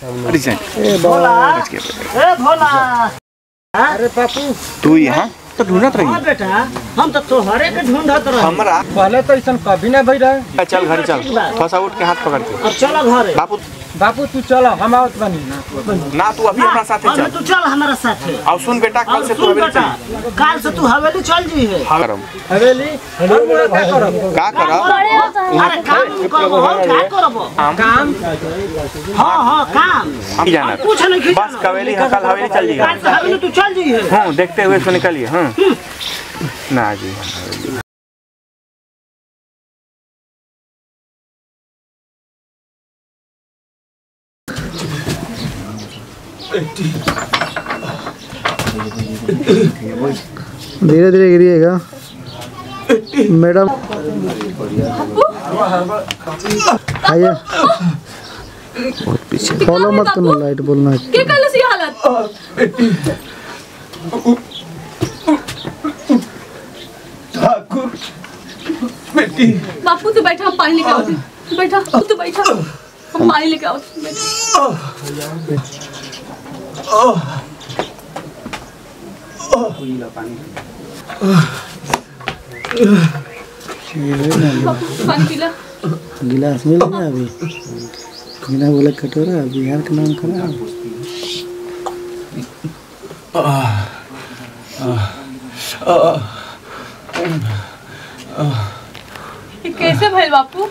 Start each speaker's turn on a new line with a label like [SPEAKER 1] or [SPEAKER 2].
[SPEAKER 1] अरे बापू
[SPEAKER 2] तू यहाँ तो ढूंढत रही
[SPEAKER 1] बेटा, हम तो तोहरे के ढूंढत रहे।
[SPEAKER 2] हमरा
[SPEAKER 1] पहले तो ऐसा कभी ना भई रहे।
[SPEAKER 2] चल घर चल, थोड़ा सा उठ के हाथ पकड़ के।
[SPEAKER 1] अब चलो घरे।
[SPEAKER 2] बापू
[SPEAKER 1] तू चलो, हम आवत बनी
[SPEAKER 2] ना, तू अभी हमारे साथ चल।
[SPEAKER 1] तू चल हमारे साथ।
[SPEAKER 2] और सुन बेटा, कल से तू हवेली चल।
[SPEAKER 1] काल से तू हवेली चल जी है।
[SPEAKER 2] हवेली का करब?
[SPEAKER 1] अरे काम करब। काम? हाँ काम।
[SPEAKER 2] हम जाना
[SPEAKER 1] कुछ नहीं,
[SPEAKER 2] बस कवेली कल हवेली चल जी।
[SPEAKER 1] काल से हवेली तू चल जी है।
[SPEAKER 2] हाँ, देखते हुए इसको निकलिए। हाँ ना जी,
[SPEAKER 3] धीरे धीरे गिरिएगा मैडम। आइए, बहुत पीछे फॉलो मत करना, लाइट बोलना है।
[SPEAKER 4] क्या कर सी हालत?
[SPEAKER 5] ठाकुर बेटी।
[SPEAKER 4] बापू तू बैठा, हम पानी लेके आओ। तू बैठा, तू बैठा, हम पानी लेके आओ। पानी पीला।
[SPEAKER 3] गिलास मिल गया अभी, बिना बोले कटोरा। बिहार का नाम खराब।
[SPEAKER 4] कैसे भइल बापू?